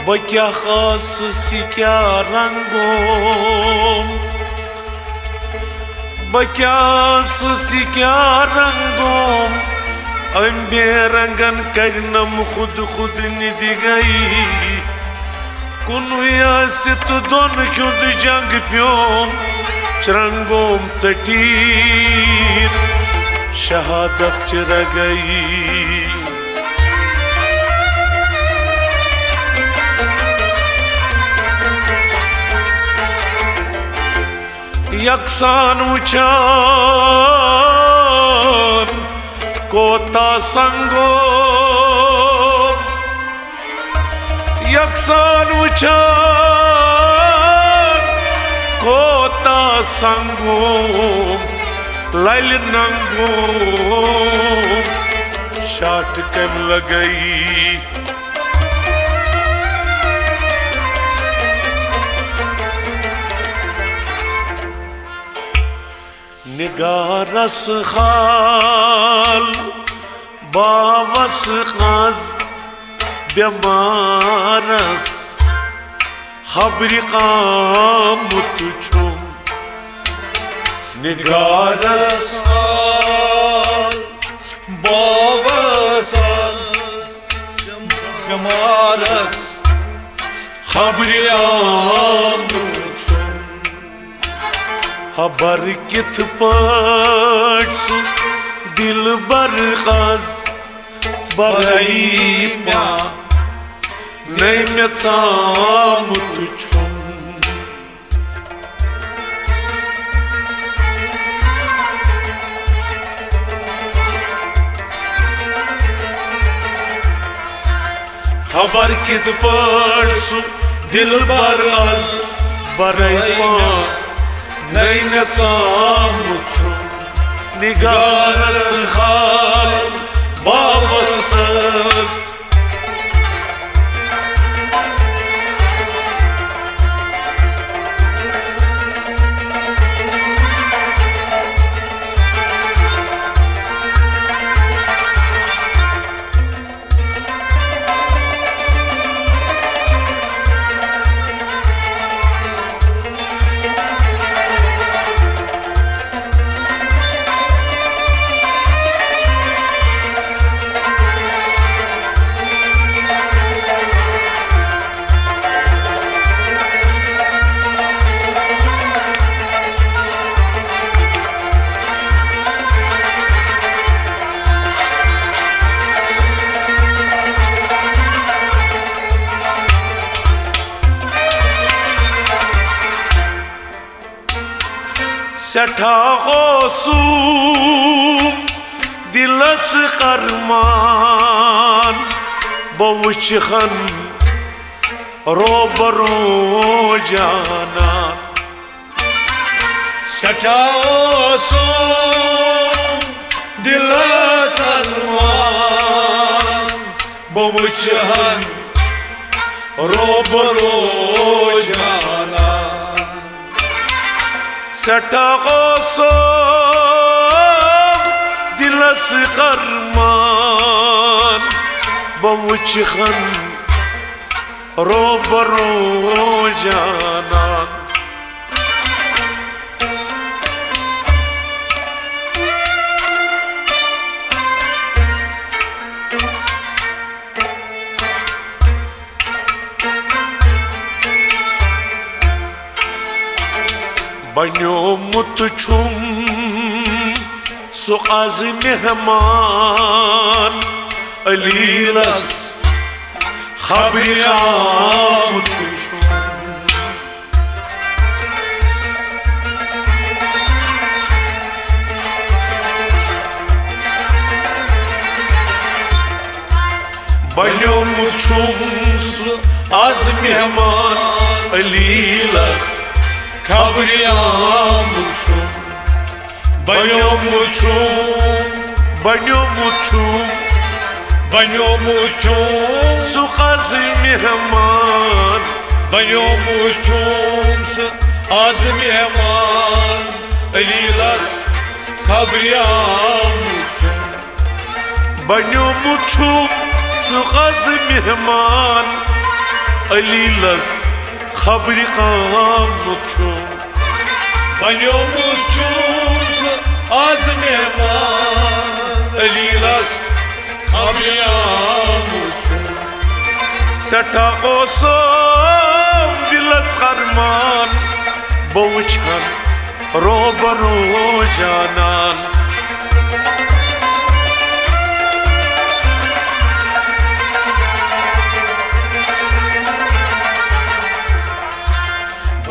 क्या खास सी क्या रंगों क्या सी क्या रंगों अम्बे रंगन करनम खुद खुद निधि गई कुनुया सित दोन खुद जंग प्योम चरंगों चटीत शहादत चिर गई यकसान उचान कोता संगो यकसान उचान कोता संगो लैल नंगो शाट कम लगई निगारस खाल बावस खाज बेमारस खबरी कामुत छुम निगारस खाल बावस बेमारस खबरी खबर कित पटसु दिल बरकाज बरई प्या नहीं में चामुत छुम खबर कित पटसु दिल बरकाज बरई प्या नहीं न चामुछु निगारस खाल बावस खस सठा होसूम दिलस करमान बहुचखन रोबरो जाना सठा होसूम दिलस करमान बहुचखन रोबरो जाना सटागोसो दिलस करमान बहुचखन रोबरो जाना बन्यो मुत छुम सुआज मेहमान अलीलस खबरिया मुत छुम बन्यो मुत छुम सुआज मेहमान अलीलस खबरिया मुझो बन्यो मुझो सुखाज मेहमान बन्यो मुझो आज मेहमान अलीलस खबरिया मुझो बन्यो मुझो सुखाज मेहमान अलीलस खबरी कामुचुम बन्योमुचुम आज मेहमान अलीलस खबरी कामुचुम सटा कोसम दिलस खरमान बहुचन रोबरो जानान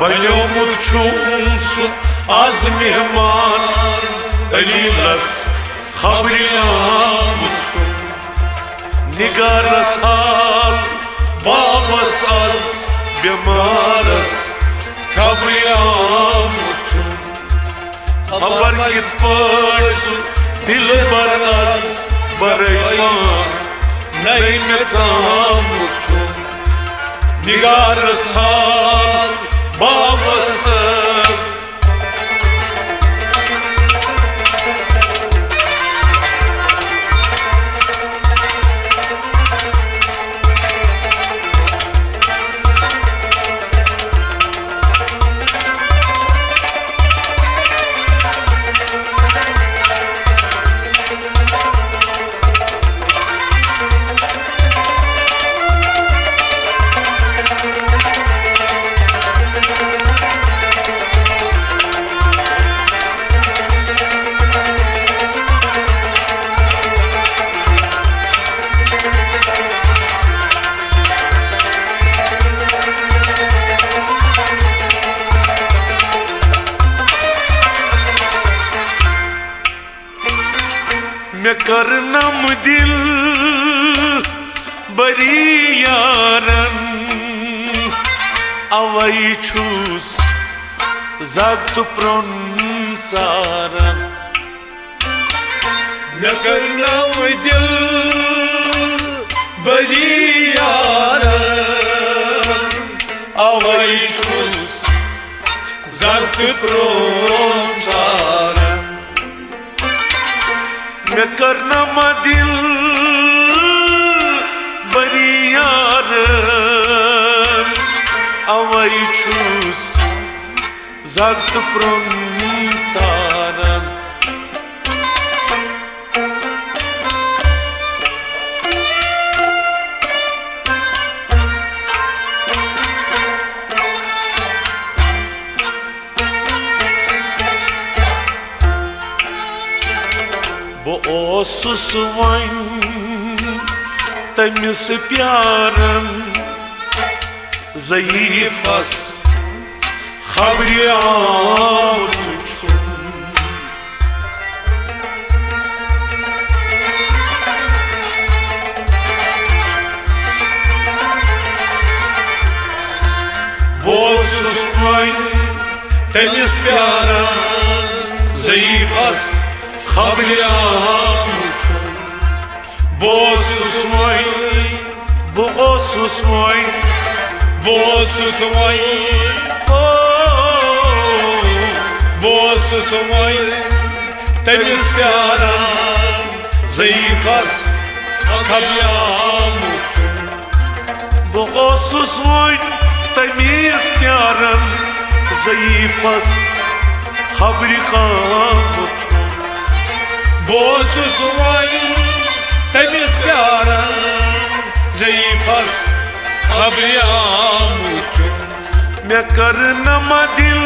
बन्योमुचुम आज मेहमान अलीलस खबरी कामुचुम निगारस हाल बाबस आज बेमारस खबरी कामुचुम खबर कित पासु दिल बरस बरैमान नहीं में चामुचुम निगारस हाल बाबस आज मैं करनम दिल बरी यारन अवै छूस जगत प्रोन चारन मैं करनम दिल बरी यारन अवै छूस जगत प्रोन चारन मैं करनम दिल बरी यारन अवै छूस जगत प्रोन चारन ओसुस वन तमिस प्यारन ज़ईफ़स खबरी आमुचुम ओसुस वन तमिस प्यारन ज़ईफ़स खबरी आमुचुम बोसुस मोय बोसुस मोय बोसुस मोय बोसुस मोय तमिस प्यारन ज़ईफ़स खबरी आमुचुम बोसुस मोय तमिस प्यारन ज़ईफ़स खबरी कामुचुम बोसुस मोय तमिस प्यारन ज़ईफ़स खबरी आमुचुम मैं करनम दिल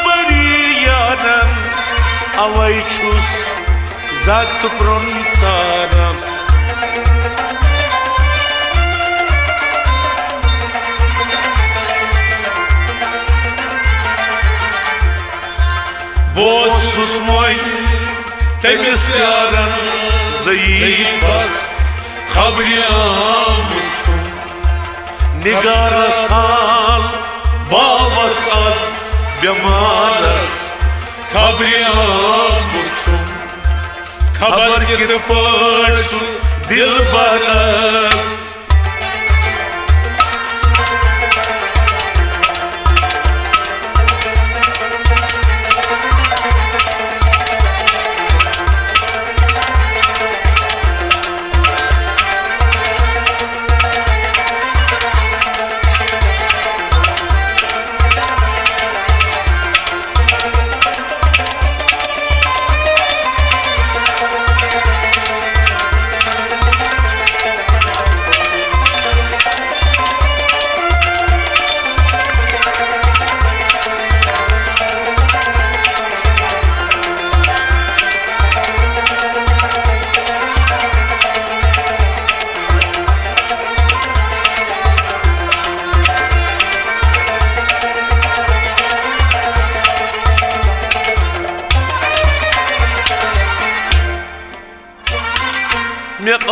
बरी यारन अवै छूस जगत प्रोन चारन बोसुस मोय तमिस प्यारन ज़ईफ़स खबरी आमुचुम निगारस हाल बाबस आज बेमारस खबरी आमुचुम खबर कित पासु दिल बरस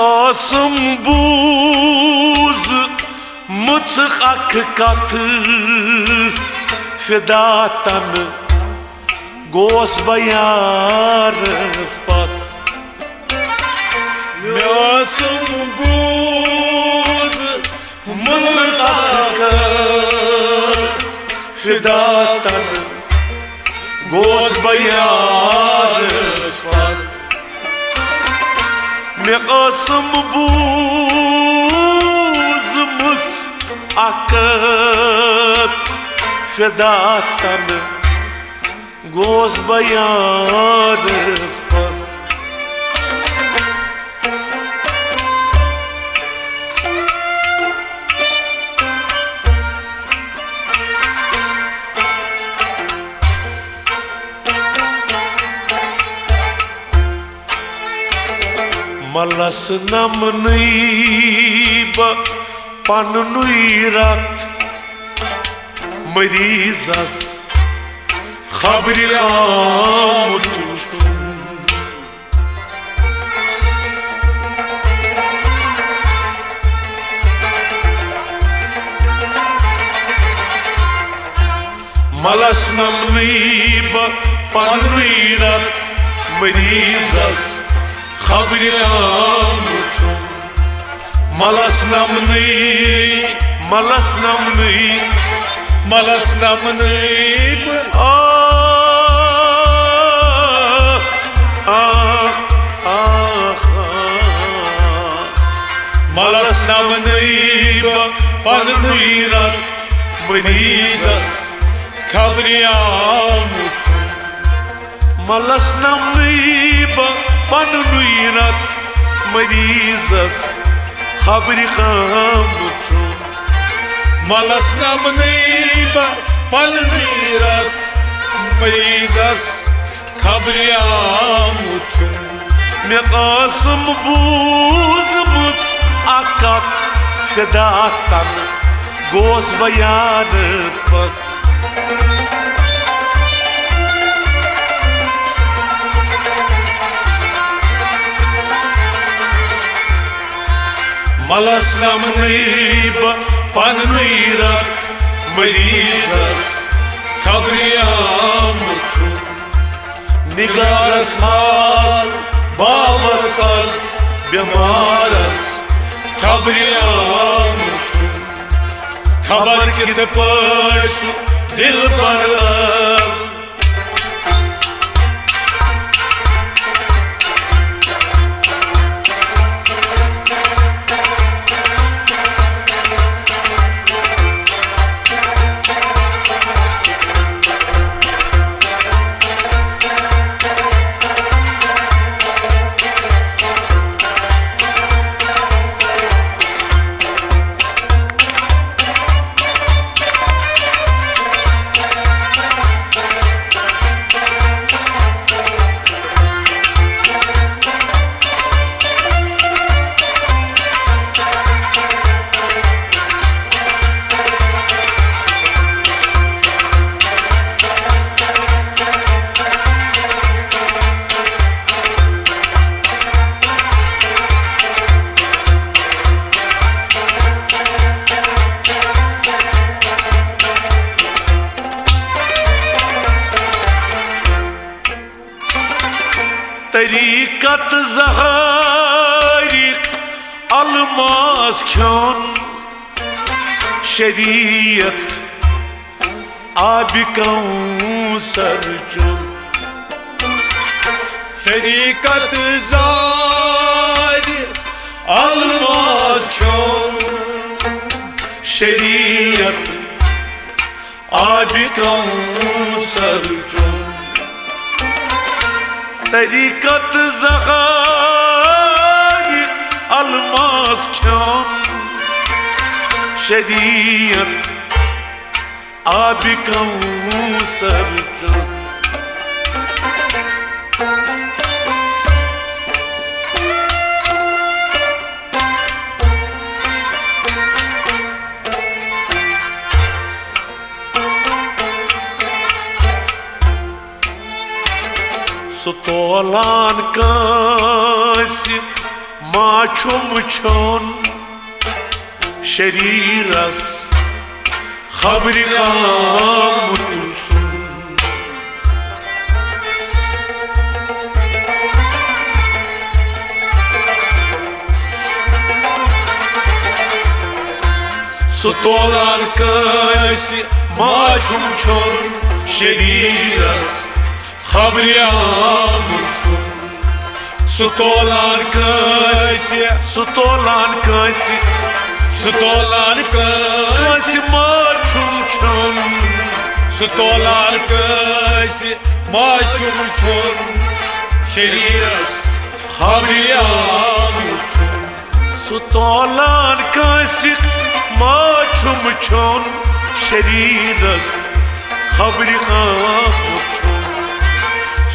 قاسم بوز متخك كاتر فداتن گوس بیار سپات قاسم بوز متخك فداتن گوس بیار سپات قاسم بوز متعقد فداتن گوس بیار سپات ملس نمنی با پننوی رات مریضس خبری آموزش کن ملس نمنی با پننوی رات مریضس خبری آموزش ملس نمنی ملس نمنی ملس نمنی ملس نمنی پننوی رات مریضس خبری آموزش ملس نمنی پننوی رات مریضس خبری آموزش ملس نمنی پننوی رات مریضس خبری آموزش قاسم بوز متعقد فداتن گوس بیار سپات ملس نمنی پننوی رات مریضس خبری آموزش نگارس حال بابس خز بیمارس خبری آموزش خبر کت پاش دل برس طریقت زهاری almaz kön şeriat abi Kavsar Cun tarikat zari almaz kön şeriat abi Kavsar Cun tarikat zahari almaz kön şeriat abi Kavsar Cun Stolan kasi माछुम छोन शरीरस खबरि आमुत छुन सुतोलान कसी माछुम छोन शरीरस खबरि आमुत छुन सुतोलान कसी माछुम छोन सुतोलान कसी माछुम छोन शरीरस खबरि आमुत छुन सुतोलान कसी माछुम छोन शरीरस खबरि आमुत छुन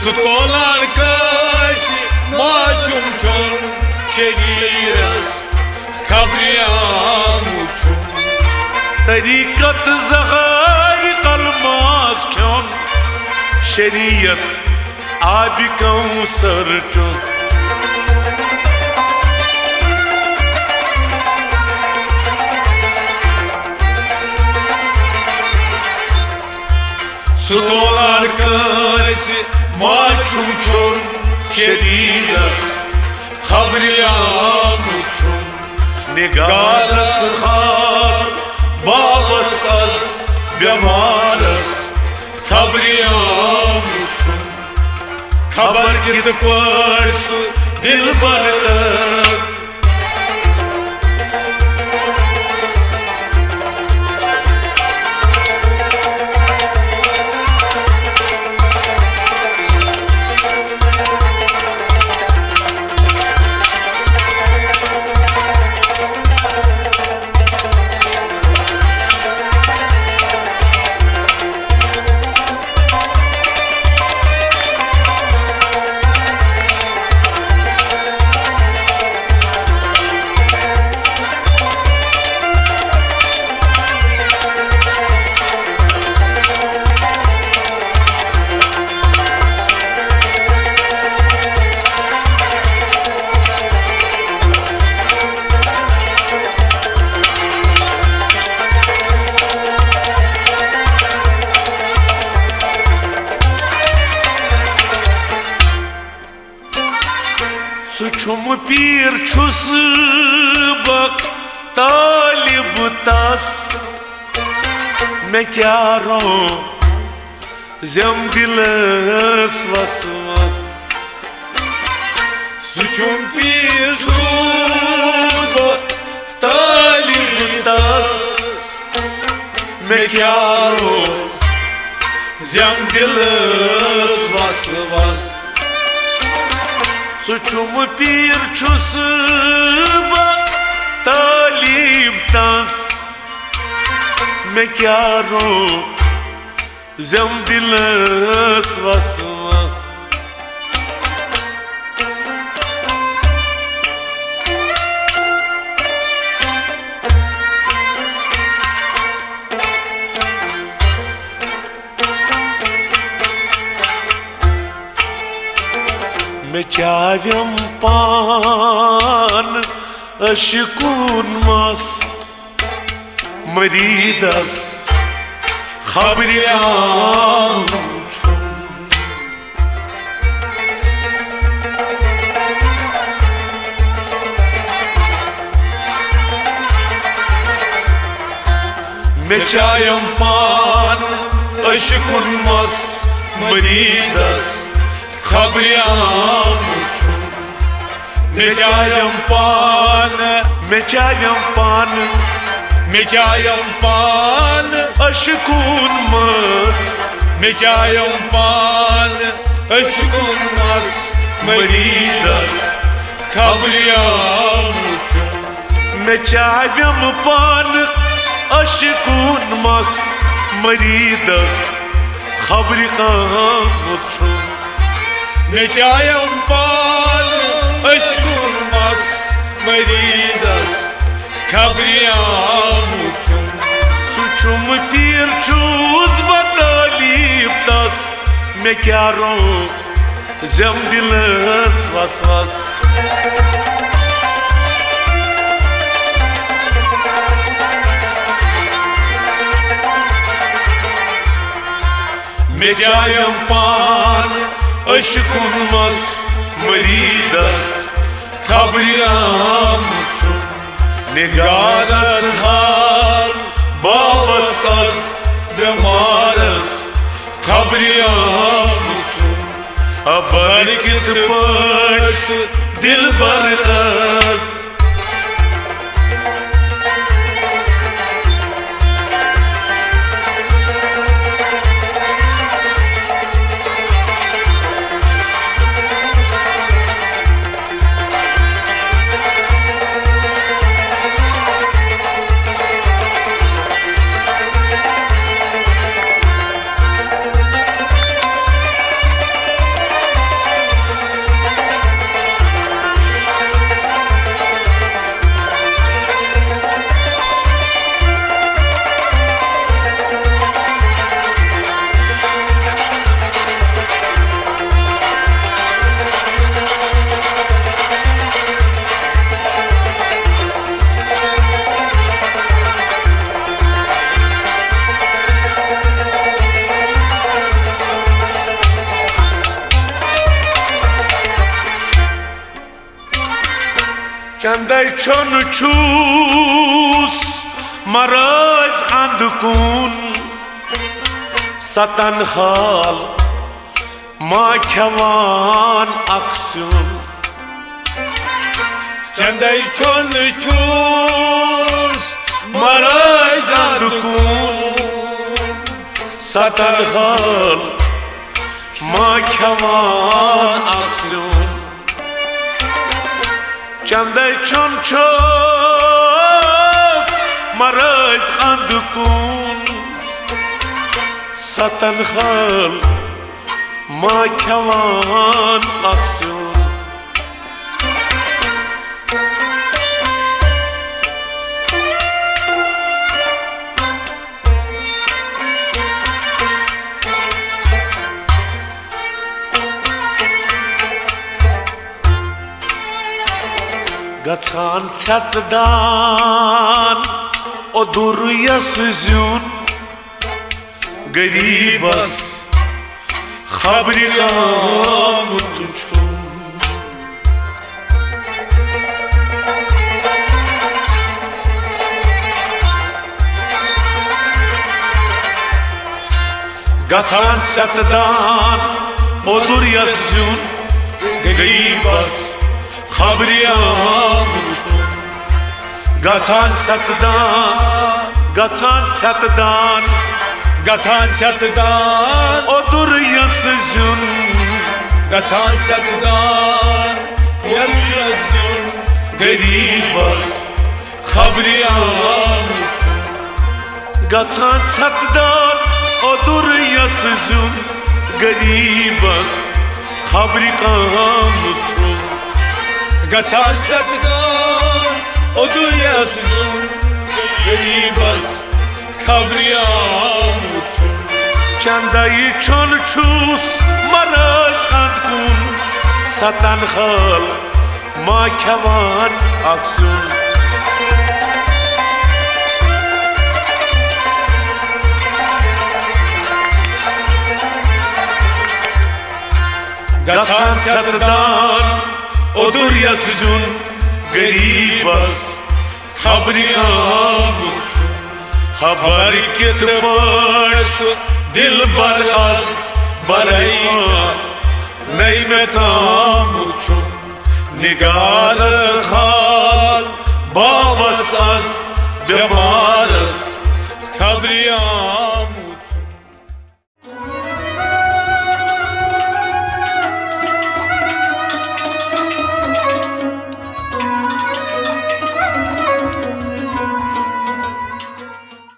सुतोलान कसी माछुम छोन शरीरस खबरि आमुत छुन तरीकत ज़हार कलमास क्यों शरीयत आबि कौसर चुन सुतोलान कसी माछुम छोन शरीरस खबरि आमुत छुन निगारस खाल बाबस अज बेमारस खबरि आमुत छुन खबर कित पस दिल बरस सुछुम पीर छुस बक तालिब तस मैं क्या रो जम दिलस वस वस सुछुम पीर छुस बक तालिब तस मैं क्या रो जम दिलस वस वस सुछुम पीर छुस बक तालिब तस मैं क्या रो जम दिलस वस वस मैं चाव्यम पान अशकून मस मरीदस खबरि आमुत छुन मैं चायम पान अशकून मस मरीदस खबरि आमुत छुन मैं चायम पान अशकून मस मैं चायम पान अशकून मस मरीदस खबरि आमुत छुन मैं चाव्यम पान अशकून मस मरीदस खबरि आमुत छुन मैं चायम पान अशकून मस मरीदस खबरि आमुत छुन सुछुम पीर छुस बक तालिब तस मैं क्या रो जम दिलस वस वस Mecayım pan aşkın mas maridas Kabriyam çum Negaras hal Babas az Bemaras Kabriyam çum Abar git paşt Dilbar az Candai chon chus maraz andkun Satan hal ma khavan aksun Candai chon chus maraz andkun Satan hal ma khavan aksun Candai chon chos maraz andkun Satan hal ma khavan aksun Gaçan çatdan o duruya süzün Garibas Khabrikam tuçun Gaçan çatdan o duruya süzün Garibas Khabriyam uçtum Gatan çatdan Gatan çatıdan Odur yasızın Gatan çatıdan Yazıyorsun Garibas Khabriyam uçtum Gatan çatdan Odur yasızın Garibas Khabrikam uçtum Gatan çatıdan Odur yazdım Garibas Khabriyam uçtum Candai chon chus maraz andkun Satan hal ma khavan aksun Gatan çatıdan odur yasızın Garibas Khabriyam uçtum Habar git paşt Dilbar az barayma Neymetam uçum Nigaras hal Babas az Bemaras Khabriyam